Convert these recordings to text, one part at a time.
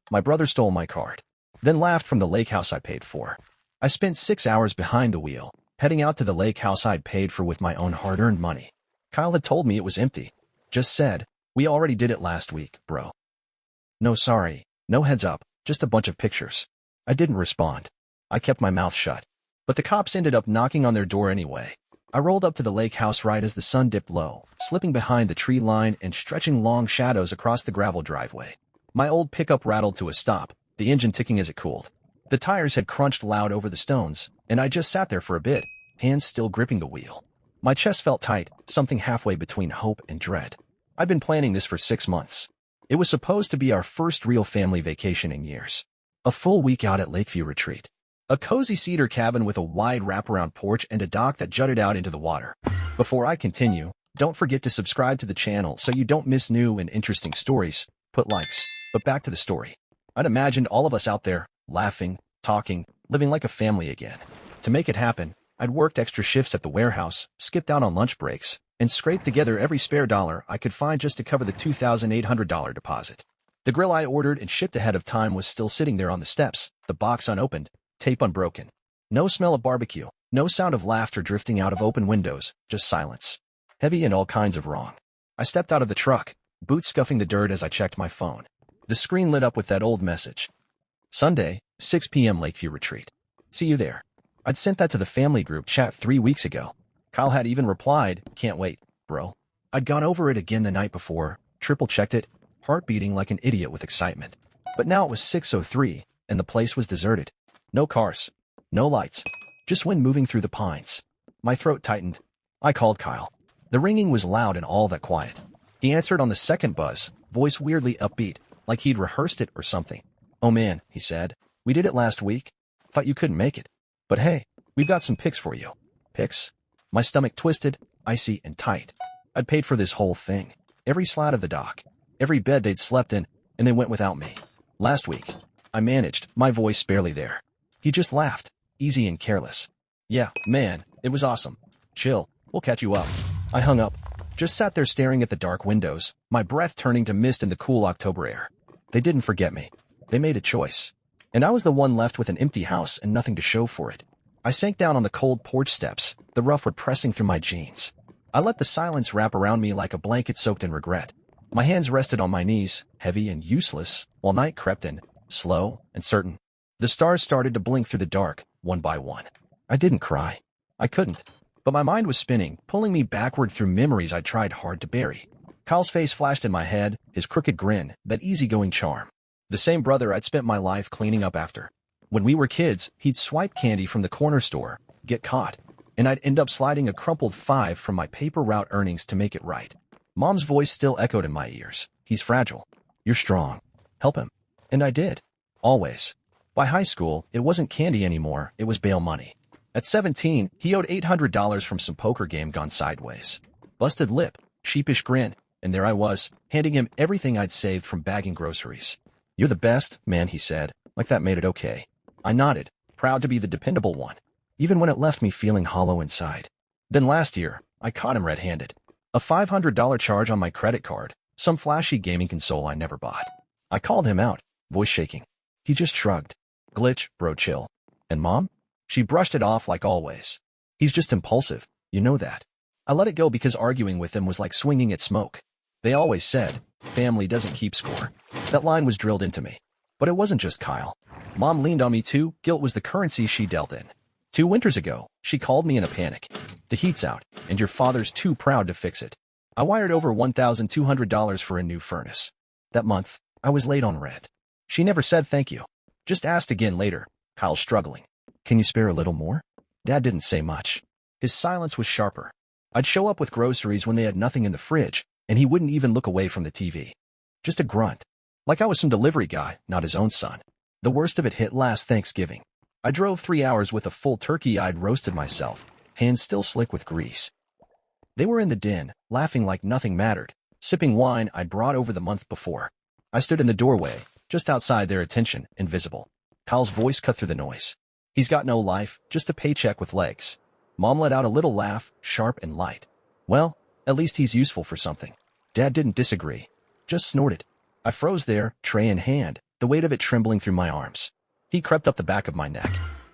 My brother stole my card, then laughed from the lake house I paid for. I spent 6 hours behind the wheel, heading out to the lake house I'd paid for with my own hard-earned money. Kyle had told me it was empty. Just said, "We already did it last week, bro." No sorry, no heads up, just a bunch of pictures. I didn't respond. I kept my mouth shut. But the cops ended up knocking on their door anyway. I rolled up to the lake house right as the sun dipped low, slipping behind the tree line and stretching long shadows across the gravel driveway. My old pickup rattled to a stop, the engine ticking as it cooled. The tires had crunched loud over the stones, and I just sat there for a bit, hands still gripping the wheel. My chest felt tight, something halfway between hope and dread. I'd been planning this for 6 months. It was supposed to be our first real family vacation in years. A full week out at Lakeview Retreat. A cozy cedar cabin with a wide wraparound porch and a dock that jutted out into the water. Before I continue, don't forget to subscribe to the channel so you don't miss new and interesting stories. Put likes. But back to the story. I'd imagined all of us out there, laughing, talking, living like a family again. To make it happen, I'd worked extra shifts at the warehouse, skipped out on lunch breaks, and scraped together every spare dollar I could find just to cover the $2,800 deposit. The grill I ordered and shipped ahead of time was still sitting there on the steps, the box unopened, tape unbroken. No smell of barbecue, no sound of laughter drifting out of open windows, just silence. Heavy and all kinds of wrong. I stepped out of the truck, boots scuffing the dirt as I checked my phone. The screen lit up with that old message. Sunday, 6 p.m. Lakeview Retreat. See you there. I'd sent that to the family group chat 3 weeks ago. Kyle had even replied, "Can't wait, bro." I'd gone over it again the night before, triple-checked it, heart beating like an idiot with excitement. But now it was 6:03, and the place was deserted. No cars. No lights. Just wind moving through the pines. My throat tightened. I called Kyle. The ringing was loud and all that quiet. He answered on the second buzz, voice weirdly upbeat, like he'd rehearsed it or something. "Oh man," he said. "We did it last week. Thought you couldn't make it. But hey, we've got some pics for you." Pics? My stomach twisted, icy and tight. I'd paid for this whole thing. Every slat of the dock. Every bed they'd slept in, and they went without me. Last week. I managed, my voice barely there. He just laughed, easy and careless. "Yeah, man, it was awesome. Chill, we'll catch you up." I hung up, just sat there staring at the dark windows, my breath turning to mist in the cool October air. They didn't forget me. They made a choice. And I was the one left with an empty house and nothing to show for it. I sank down on the cold porch steps, the rough wood pressing through my jeans. I let the silence wrap around me like a blanket soaked in regret. My hands rested on my knees, heavy and useless, while night crept in, slow and certain. The stars started to blink through the dark, one by one. I didn't cry. I couldn't. But my mind was spinning, pulling me backward through memories I tried hard to bury. Kyle's face flashed in my head, his crooked grin, that easygoing charm. The same brother I'd spent my life cleaning up after. When we were kids, he'd swipe candy from the corner store, get caught, and I'd end up sliding a crumpled 5 from my paper route earnings to make it right. Mom's voice still echoed in my ears. "He's fragile. You're strong. Help him." And I did. Always. By high school, it wasn't candy anymore, it was bail money. At 17, he owed $800 from some poker game gone sideways. Busted lip, sheepish grin, and there I was, handing him everything I'd saved from bagging groceries. "You're the best, man," he said, like that made it okay. I nodded, proud to be the dependable one, even when it left me feeling hollow inside. Then last year, I caught him red-handed. A $500 charge on my credit card, some flashy gaming console I never bought. I called him out, voice shaking. He just shrugged. "Glitch, bro, chill." "And Mom?" She brushed it off like always. "He's just impulsive, you know that." I let it go because arguing with him was like swinging at smoke. They always said, family doesn't keep score. That line was drilled into me. But it wasn't just Kyle. Mom leaned on me too, guilt was the currency she dealt in. 2 winters ago, she called me in a panic. "The heat's out, and your father's too proud to fix it." I wired over $1,200 for a new furnace. That month, I was late on rent. She never said thank you. Just asked again later, Kyle's struggling. "Can you spare a little more?" Dad didn't say much. His silence was sharper. I'd show up with groceries when they had nothing in the fridge, and he wouldn't even look away from the TV. Just a grunt. Like I was some delivery guy, not his own son. The worst of it hit last Thanksgiving. I drove 3 hours with a full turkey I'd roasted myself, hands still slick with grease. They were in the den, laughing like nothing mattered, sipping wine I'd brought over the month before. I stood in the doorway, just outside their attention, invisible. Kyle's voice cut through the noise. "He's got no life, just a paycheck with legs." Mom let out a little laugh, sharp and light. "Well, at least he's useful for something." Dad didn't disagree, just snorted. I froze there, tray in hand, the weight of it trembling through my arms. He crept up the back of my neck.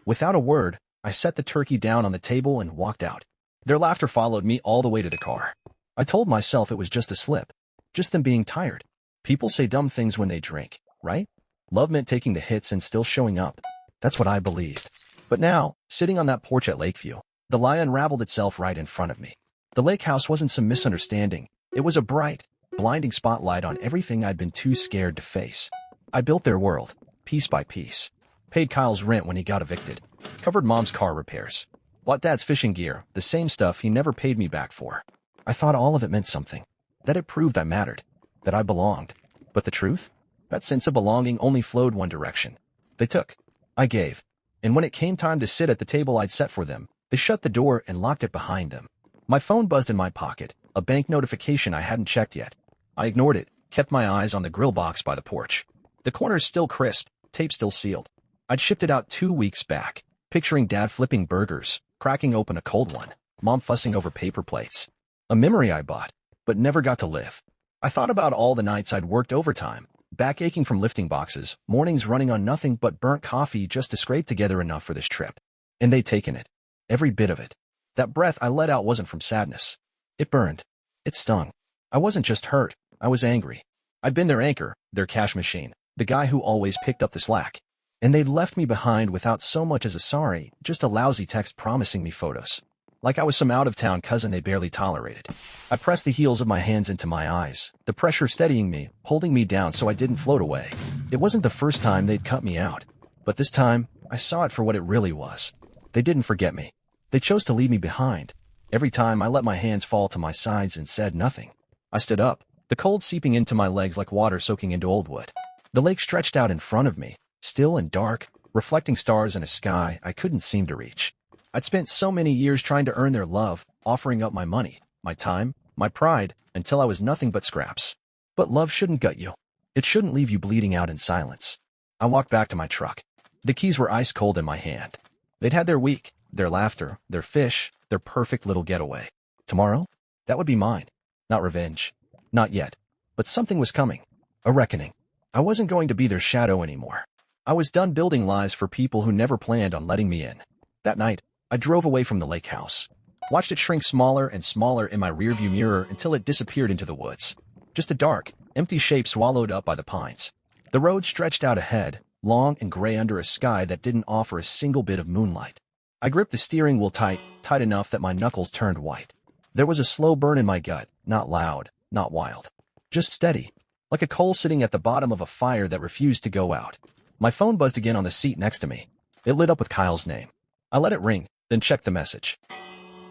Without a word, I set the turkey down on the table and walked out. Their laughter followed me all the way to the car. I told myself it was just a slip. Just them being tired. People say dumb things when they drink, right? Love meant taking the hits and still showing up. That's what I believed. But now, sitting on that porch at Lakeview, the lie unraveled itself right in front of me. The lake house wasn't some misunderstanding. It was a bright, blinding spotlight on everything I'd been too scared to face. I built their world, piece by piece. Paid Kyle's rent when he got evicted. Covered Mom's car repairs. Bought Dad's fishing gear, the same stuff he never paid me back for. I thought all of it meant something. That it proved I mattered. That I belonged. But the truth? That sense of belonging only flowed one direction. They took. I gave. And when it came time to sit at the table I'd set for them, they shut the door and locked it behind them. My phone buzzed in my pocket, a bank notification I hadn't checked yet. I ignored it, kept my eyes on the grill box by the porch. The corners still crisp, tape still sealed. I'd shipped it out 2 weeks back, picturing Dad flipping burgers, cracking open a cold one, Mom fussing over paper plates. A memory I bought, but never got to live. I thought about all the nights I'd worked overtime, back aching from lifting boxes, mornings running on nothing but burnt coffee just to scrape together enough for this trip. And they'd taken it. Every bit of it. That breath I let out wasn't from sadness. It burned. It stung. I wasn't just hurt. I was angry. I'd been their anchor, their cash machine, the guy who always picked up the slack. And they'd left me behind without so much as a sorry, just a lousy text promising me photos. Like I was some out-of-town cousin they barely tolerated. I pressed the heels of my hands into my eyes, the pressure steadying me, holding me down so I didn't float away. It wasn't the first time they'd cut me out. But this time, I saw it for what it really was. They didn't forget me. They chose to leave me behind. Every time I let my hands fall to my sides and said nothing. I stood up, the cold seeping into my legs like water soaking into old wood. The lake stretched out in front of me, still and dark, reflecting stars in a sky I couldn't seem to reach. I'd spent so many years trying to earn their love, offering up my money, my time, my pride, until I was nothing but scraps. But love shouldn't gut you. It shouldn't leave you bleeding out in silence. I walked back to my truck. The keys were ice cold in my hand. They'd had their week, their laughter, their fish, their perfect little getaway. Tomorrow? That would be mine. Not revenge. Not yet. But something was coming. A reckoning. I wasn't going to be their shadow anymore. I was done building lives for people who never planned on letting me in. That night, I drove away from the lake house. Watched it shrink smaller and smaller in my rearview mirror until it disappeared into the woods. Just a dark, empty shape swallowed up by the pines. The road stretched out ahead, long and gray under a sky that didn't offer a single bit of moonlight. I gripped the steering wheel tight, tight enough that my knuckles turned white. There was a slow burn in my gut, not loud, not wild. Just steady, like a coal sitting at the bottom of a fire that refused to go out. My phone buzzed again on the seat next to me. It lit up with Kyle's name. I let it ring, then checked the message.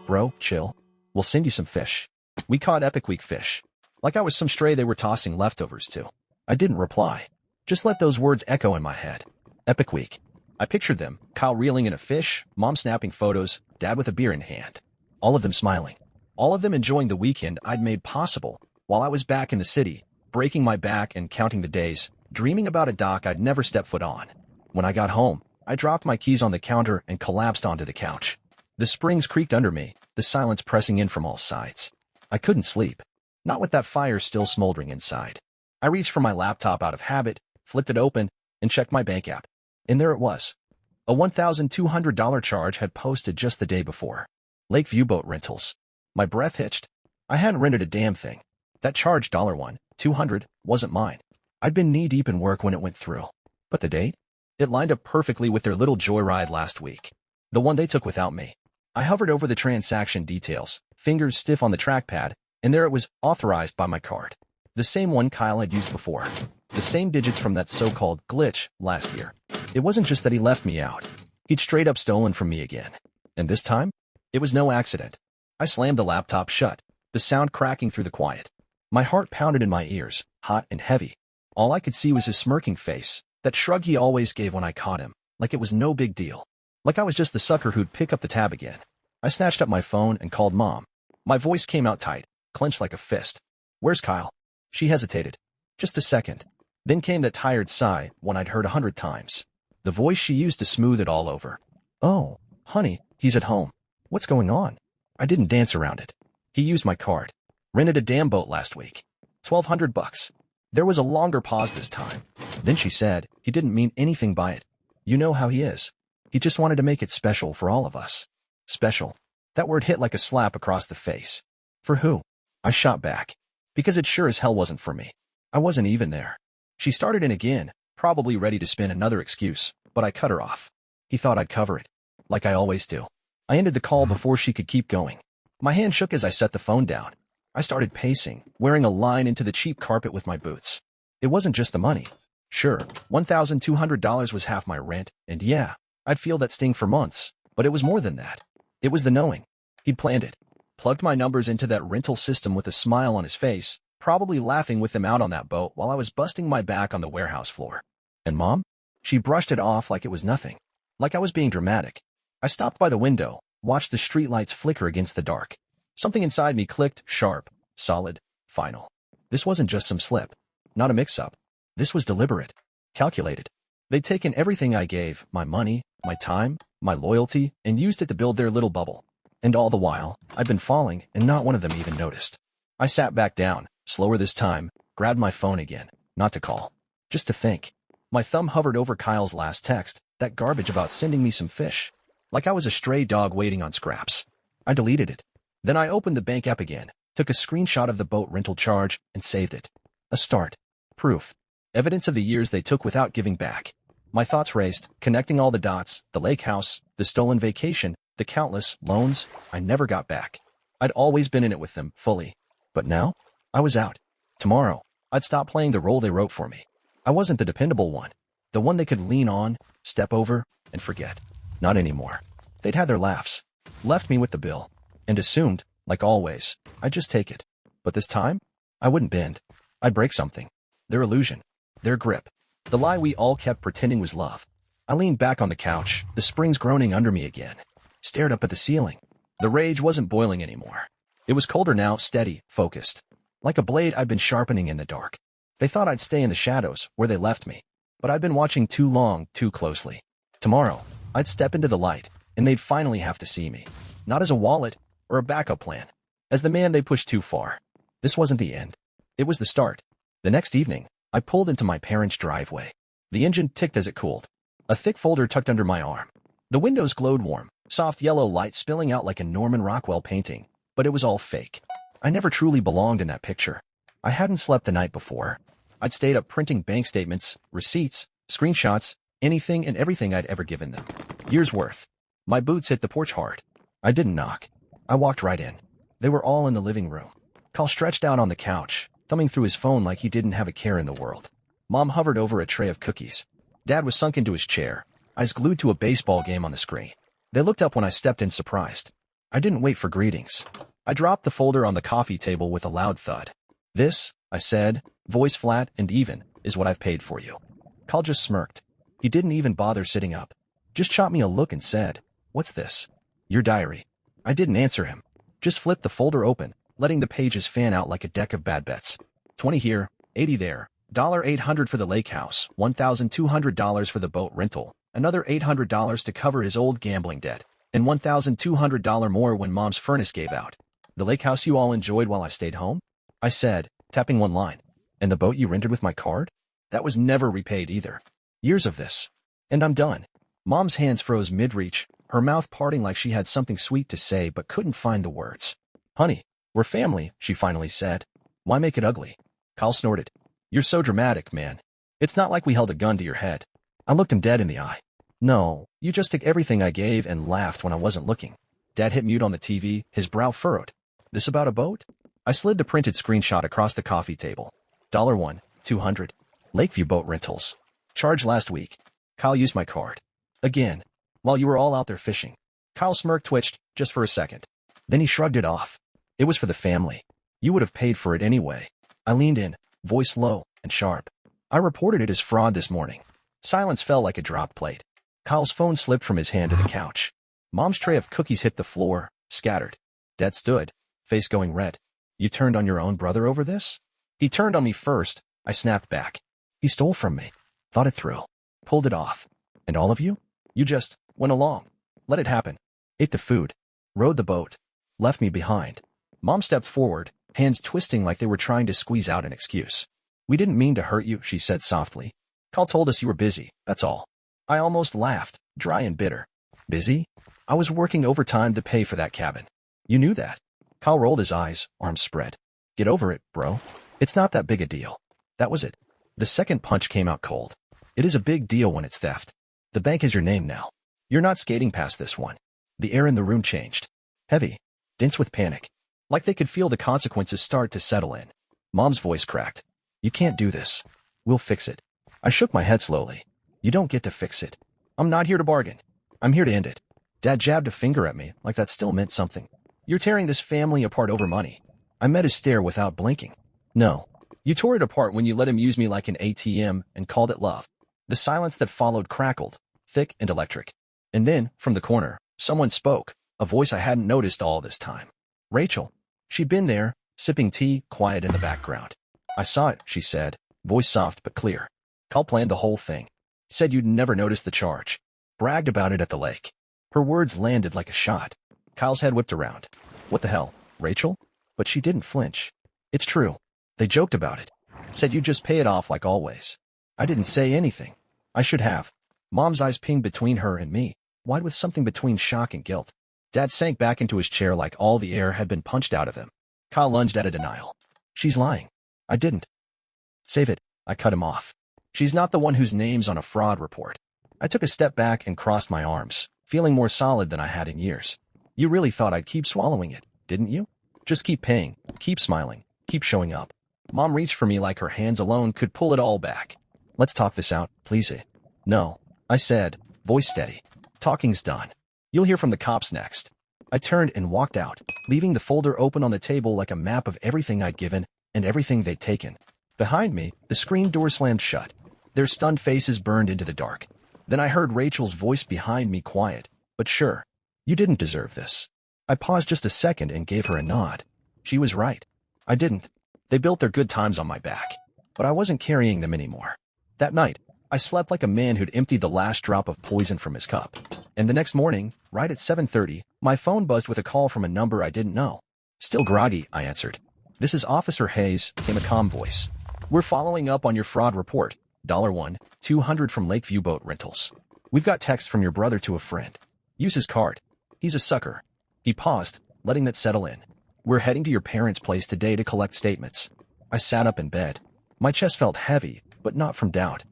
Bro, chill. We'll send you some fish. We caught Epic Week fish. Like I was some stray they were tossing leftovers to. I didn't reply. Just let those words echo in my head. Epic Week. I pictured them, Kyle reeling in a fish, Mom snapping photos, Dad with a beer in hand. All of them smiling. All of them enjoying the weekend I'd made possible, while I was back in the city, breaking my back and counting the days, dreaming about a dock I'd never stepped foot on. When I got home, I dropped my keys on the counter and collapsed onto the couch. The springs creaked under me, the silence pressing in from all sides. I couldn't sleep. Not with that fire still smoldering inside. I reached for my laptop out of habit, flipped it open, and checked my bank app. And there it was. A $1,200 charge had posted just the day before. Lakeview Boat Rentals. My breath hitched. I hadn't rented a damn thing. That charge $200 wasn't mine. I'd been knee-deep in work when it went through. But the date? It lined up perfectly with their little joyride last week. The one they took without me. I hovered over the transaction details, fingers stiff on the trackpad, and there it was, authorized by my card. The same one Kyle had used before. The same digits from that so-called glitch last year. It wasn't just that he left me out. He'd straight up stolen from me again. And this time, it was no accident. I slammed the laptop shut, the sound cracking through the quiet. My heart pounded in my ears, hot and heavy. All I could see was his smirking face, that shrug he always gave when I caught him, like it was no big deal. Like I was just the sucker who'd pick up the tab again. I snatched up my phone and called Mom. My voice came out tight, clenched like a fist. Where's Kyle? She hesitated. Just a second. Then came that tired sigh, one I'd heard 100 times. The voice she used to smooth it all over. Oh, honey, he's at home. What's going on? I didn't dance around it. He used my card. Rented a damn boat last week. $1,200. There was a longer pause this time. Then she said, he didn't mean anything by it. You know how he is. He just wanted to make it special for all of us. Special. That word hit like a slap across the face. For who? I shot back. Because it sure as hell wasn't for me. I wasn't even there. She started in again, probably ready to spin another excuse, but I cut her off. He thought I'd cover it. Like I always do. I ended the call before she could keep going. My hand shook as I set the phone down. I started pacing, wearing a line into the cheap carpet with my boots. It wasn't just the money. Sure, $1,200 was half my rent, and yeah, I'd feel that sting for months, but it was more than that. It was the knowing. He'd planned it. Plugged my numbers into that rental system with a smile on his face, probably laughing with them out on that boat while I was busting my back on the warehouse floor. And Mom? She brushed it off like it was nothing. Like I was being dramatic. I stopped by the window, watched the streetlights flicker against the dark. Something inside me clicked, sharp, solid, final. This wasn't just some slip. Not a mix-up. This was deliberate. Calculated. They'd taken everything I gave, my money, my time, my loyalty, and used it to build their little bubble. And all the while, I'd been falling, and not one of them even noticed. I sat back down, slower this time, grabbed my phone again, not to call, just to think. My thumb hovered over Kyle's last text, that garbage about sending me some fish. Like I was a stray dog waiting on scraps. I deleted it. Then I opened the bank app again, took a screenshot of the boat rental charge, and saved it. A start. Proof. Evidence of the years they took without giving back. My thoughts raced, connecting all the dots, the lake house, the stolen vacation, the countless loans I never got back. I'd always been in it with them, fully. But now, I was out. Tomorrow, I'd stop playing the role they wrote for me. I wasn't the dependable one. The one they could lean on, step over, and forget. Not anymore. They'd had their laughs. Left me with the bill. And assumed, like always, I'd just take it. But this time, I wouldn't bend. I'd break something. Their illusion. Their grip. The lie we all kept pretending was love. I leaned back on the couch, the springs groaning under me again. Stared up at the ceiling. The rage wasn't boiling anymore. It was colder now, steady, focused. Like a blade I'd been sharpening in the dark. They thought I'd stay in the shadows, where they left me. But I'd been watching too long, too closely. Tomorrow, I'd step into the light, and they'd finally have to see me. Not as a wallet, or a backup plan. As the man they pushed too far. This wasn't the end. It was the start. The next evening, I pulled into my parents' driveway. The engine ticked as it cooled. A thick folder tucked under my arm. The windows glowed warm, soft yellow light spilling out like a Norman Rockwell painting. But it was all fake. I never truly belonged in that picture. I hadn't slept the night before. I'd stayed up printing bank statements, receipts, screenshots, anything and everything I'd ever given them. Years worth. My boots hit the porch hard. I didn't knock. I walked right in. They were all in the living room. Kyle stretched out on the couch, thumbing through his phone like he didn't have a care in the world. Mom hovered over a tray of cookies. Dad was sunk into his chair, eyes glued to a baseball game on the screen. They looked up when I stepped in surprised. I didn't wait for greetings. I dropped the folder on the coffee table with a loud thud. This, I said, voice flat and even, is what I've paid for you. Kyle just smirked. He didn't even bother sitting up. Just shot me a look and said, "What's this?" "Your diary." I didn't answer him. Just flipped the folder open, letting the pages fan out like a deck of bad bets. 20 here, 80 there, $800 for the lake house, $1,200 for the boat rental, another $800 to cover his old gambling debt, and $1,200 more when Mom's furnace gave out. "The lake house you all enjoyed while I stayed home?" I said, tapping one line. "And the boat you rented with my card? That was never repaid either. Years of this. And I'm done." Mom's hands froze mid-reach, her mouth parting like she had something sweet to say but couldn't find the words. "Honey, we're family," she finally said. "Why make it ugly?" Kyle snorted. "You're so dramatic, man. It's not like we held a gun to your head." I looked him dead in the eye. "No, you just took everything I gave and laughed when I wasn't looking." Dad hit mute on the TV, his brow furrowed. "This about a boat?" I slid the printed screenshot across the coffee table. $1, $200. Lakeview Boat Rentals. Charged last week. Kyle used my card. Again. While you were all out there fishing. Kyle's smirk twitched, just for a second. Then he shrugged it off. "It was for the family. You would have paid for it anyway." I leaned in, voice low and sharp. "I reported it as fraud this morning." Silence fell like a drop plate. Kyle's phone slipped from his hand to the couch. Mom's tray of cookies hit the floor, scattered. Dad stood, face going red. "You turned on your own brother over this?" "He turned on me first," I snapped back. "He stole from me. Thought it through. Pulled it off. And all of you? You just went along. Let it happen. Ate the food. Rode the boat. Left me behind." Mom stepped forward, hands twisting like they were trying to squeeze out an excuse. We didn't mean to hurt you, she said softly. Kyle told us you were busy, that's all. I almost laughed, dry and bitter. Busy? I was working overtime to pay for that cabin. You knew that. Kyle rolled his eyes, arms spread. Get over it, bro. It's not that big a deal. That was it. The second punch came out cold. It is a big deal when it's theft. The bank is your name now. You're not skating past this one. The air in the room changed. Heavy. Dense with panic. Like they could feel the consequences start to settle in. Mom's voice cracked. You can't do this. We'll fix it. I shook my head slowly. You don't get to fix it. I'm not here to bargain. I'm here to end it. Dad jabbed a finger at me like that still meant something. You're tearing this family apart over money. I met his stare without blinking. No. You tore it apart when you let him use me like an ATM and called it love. The silence that followed crackled, thick and electric. And then, from the corner, someone spoke, a voice I hadn't noticed all this time. Rachel. She'd been there, sipping tea, quiet in the background. I saw it, she said, voice soft but clear. Kyle planned the whole thing. Said you'd never noticed the charge. Bragged about it at the lake. Her words landed like a shot. Kyle's head whipped around. What the hell, Rachel? But she didn't flinch. It's true. They joked about it. Said you'd just pay it off like always. I didn't say anything. I should have. Mom's eyes pinged between her and me, wide with something between shock and guilt. Dad sank back into his chair like all the air had been punched out of him. Kyle lunged at a denial. She's lying. I didn't. Save it. I cut him off. She's not the one whose name's on a fraud report. I took a step back and crossed my arms, feeling more solid than I had in years. You really thought I'd keep swallowing it, didn't you? Just keep paying, keep smiling, keep showing up. Mom reached for me like her hands alone could pull it all back. Let's talk this out, please. No, I said, voice steady. Talking's done. You'll hear from the cops next. I turned and walked out, leaving the folder open on the table like a map of everything I'd given and everything they'd taken. Behind me, the screen door slammed shut. Their stunned faces burned into the dark. Then I heard Rachel's voice behind me, quiet, but sure. You didn't deserve this. I paused just a second and gave her a nod. She was right. I didn't. They built their good times on my back, but I wasn't carrying them anymore. That night, I slept like a man who'd emptied the last drop of poison from his cup. And the next morning, right at 7:30, my phone buzzed with a call from a number I didn't know. Still groggy, I answered. This is Officer Hayes, came a calm voice. We're following up on your fraud report. $1, 200 from Lakeview Boat Rentals. We've got text from your brother to a friend. Use his card. He's a sucker. He paused, letting that settle in. We're heading to your parents' place today to collect statements. I sat up in bed. My chest felt heavy, but not from doubt.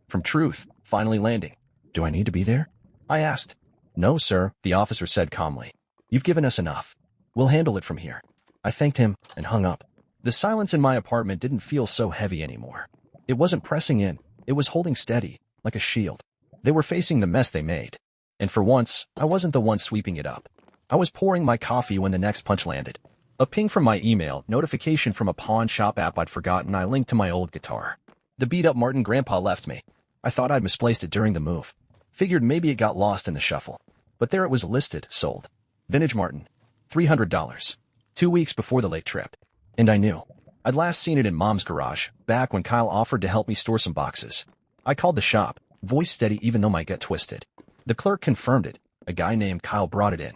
From truth, finally landing. Do I need to be there? I asked. No, sir, the officer said calmly. You've given us enough. We'll handle it from here. I thanked him and hung up. The silence in my apartment didn't feel so heavy anymore. It wasn't pressing in. It was holding steady, like a shield. They were facing the mess they made. And for once, I wasn't the one sweeping it up. I was pouring my coffee when the next punch landed. A ping from my email, notification from a pawn shop app I'd forgotten I linked to my old guitar. The beat-up Martin grandpa left me. I thought I'd misplaced it during the move. Figured maybe it got lost in the shuffle. But there it was listed, sold. Vintage Martin. $300. 2 weeks before the lake trip. And I knew. I'd last seen it in Mom's garage, back when Kyle offered to help me store some boxes. I called the shop, voice steady even though my gut twisted. The clerk confirmed it. A guy named Kyle brought it in.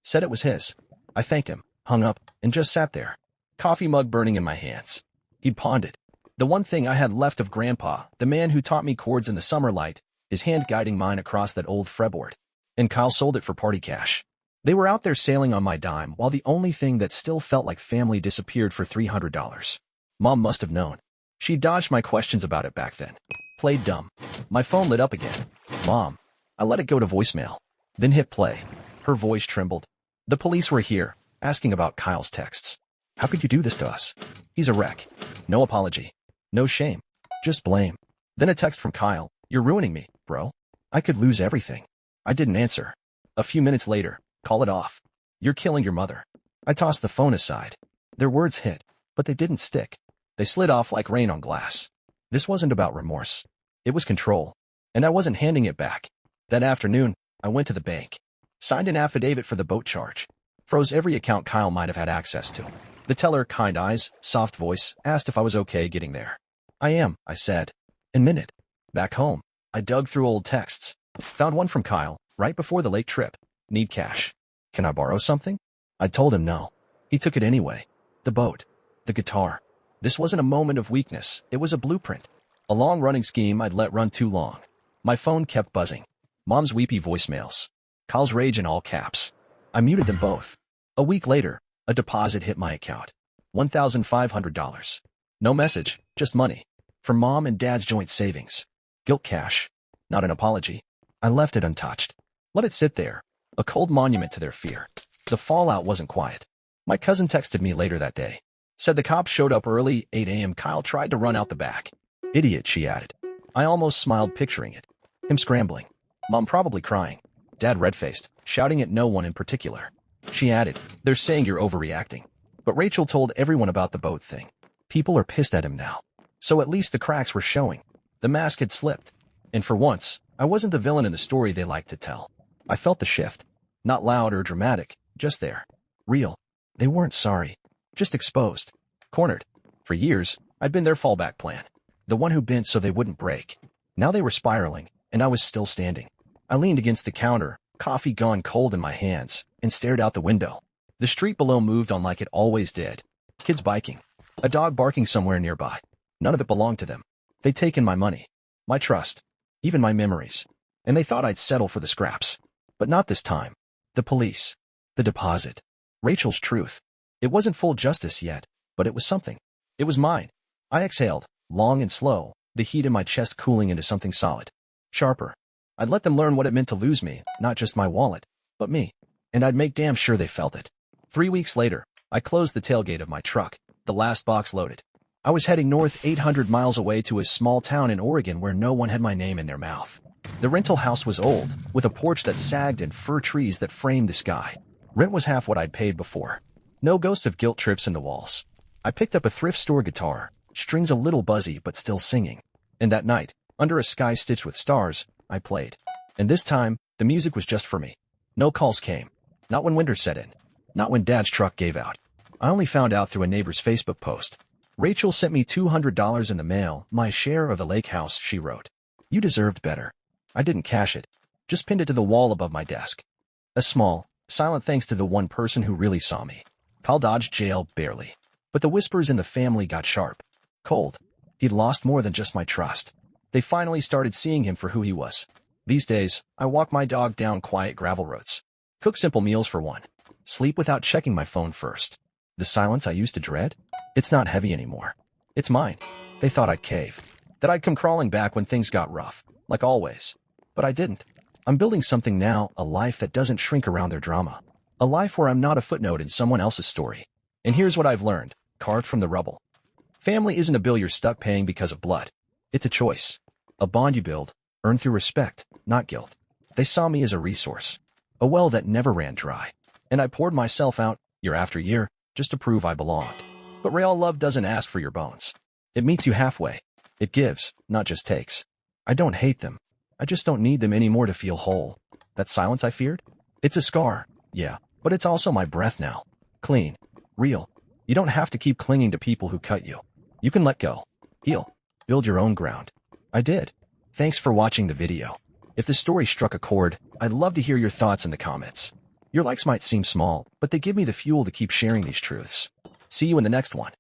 Said it was his. I thanked him, hung up, and just sat there. Coffee mug burning in my hands. He'd pawned it. The one thing I had left of Grandpa, the man who taught me chords in the summer light, his hand guiding mine across that old fretboard. And Kyle sold it for party cash. They were out there sailing on my dime while the only thing that still felt like family disappeared for $300. Mom must have known. She dodged my questions about it back then. Played dumb. My phone lit up again. Mom. I let it go to voicemail. Then hit play. Her voice trembled. The police were here, asking about Kyle's texts. How could you do this to us? He's a wreck. No apology. No shame. Just blame. Then a text from Kyle. You're ruining me, bro. I could lose everything. I didn't answer. A few minutes later, call it off. You're killing your mother. I tossed the phone aside. Their words hit, but they didn't stick. They slid off like rain on glass. This wasn't about remorse. It was control. And I wasn't handing it back. That afternoon, I went to the bank. Signed an affidavit for the boat charge. Froze every account Kyle might have had access to. The teller, kind eyes, soft voice, asked if I was okay getting there. I am, I said. In minute. Back home, I dug through old texts. Found one from Kyle, right before the lake trip. Need cash. Can I borrow something? I told him no. He took it anyway. The boat. The guitar. This wasn't a moment of weakness. It was a blueprint. A long-running scheme I'd let run too long. My phone kept buzzing. Mom's weepy voicemails. Kyle's rage in all caps. I muted them both. A week later, a deposit hit my account. $1,500. No message, just money. From Mom and Dad's joint savings. Guilt cash. Not an apology. I left it untouched. Let it sit there. A cold monument to their fear. The fallout wasn't quiet. My cousin texted me later that day. Said the cops showed up early, 8 a.m. Kyle tried to run out the back. Idiot, she added. I almost smiled picturing it. Him scrambling. Mom probably crying. Dad red-faced, shouting at no one in particular. She added, they're saying you're overreacting. But Rachel told everyone about the boat thing. People are pissed at him now. So at least the cracks were showing. The mask had slipped. And for once, I wasn't the villain in the story they liked to tell. I felt the shift. Not loud or dramatic, just there. Real. They weren't sorry. Just exposed. Cornered. For years, I'd been their fallback plan. The one who bent so they wouldn't break. Now they were spiraling, and I was still standing. I leaned against the counter, coffee gone cold in my hands, and stared out the window. The street below moved on like it always did. Kids biking. A dog barking somewhere nearby. None of it belonged to them. They'd taken my money. My trust. Even my memories. And they thought I'd settle for the scraps. But not this time. The police. The deposit. Rachel's truth. It wasn't full justice yet, but it was something. It was mine. I exhaled, long and slow, the heat in my chest cooling into something solid. Sharper. I'd let them learn what it meant to lose me, not just my wallet, but me. And I'd make damn sure they felt it. 3 weeks later, I closed the tailgate of my truck, the last box loaded. I was heading north 800 miles away to a small town in Oregon where no one had my name in their mouth. The rental house was old, with a porch that sagged and fir trees that framed the sky. Rent was half what I'd paid before. No ghost of guilt trips in the walls. I picked up a thrift store guitar, strings a little buzzy but still singing. And that night, under a sky stitched with stars, I played. And this time, the music was just for me. No calls came. Not when winter set in. Not when Dad's truck gave out. I only found out through a neighbor's Facebook post. Rachel sent me $200 in the mail, my share of the lake house, she wrote. You deserved better. I didn't cash it. Just pinned it to the wall above my desk. A small, silent thanks to the one person who really saw me. Kyle dodged jail, barely. But the whispers in the family got sharp. Cold. He'd lost more than just my trust. They finally started seeing him for who he was. These days, I walk my dog down quiet gravel roads. Cook simple meals for one. Sleep without checking my phone first. The silence I used to dread? It's not heavy anymore. It's mine. They thought I'd cave. That I'd come crawling back when things got rough. Like always. But I didn't. I'm building something now, a life that doesn't shrink around their drama. A life where I'm not a footnote in someone else's story. And here's what I've learned, carved from the rubble. Family isn't a bill you're stuck paying because of blood. It's a choice. A bond you build, earned through respect, not guilt. They saw me as a resource. A well that never ran dry. And I poured myself out, year after year, just to prove I belonged. But real love doesn't ask for your bones. It meets you halfway. It gives, not just takes. I don't hate them. I just don't need them anymore to feel whole. That silence I feared? It's a scar, yeah. But it's also my breath now. Clean. Real. You don't have to keep clinging to people who cut you. You can let go. Heal. Build your own ground. I did. Thanks for watching the video. If the story struck a chord, I'd love to hear your thoughts in the comments. Your likes might seem small, but they give me the fuel to keep sharing these truths. See you in the next one.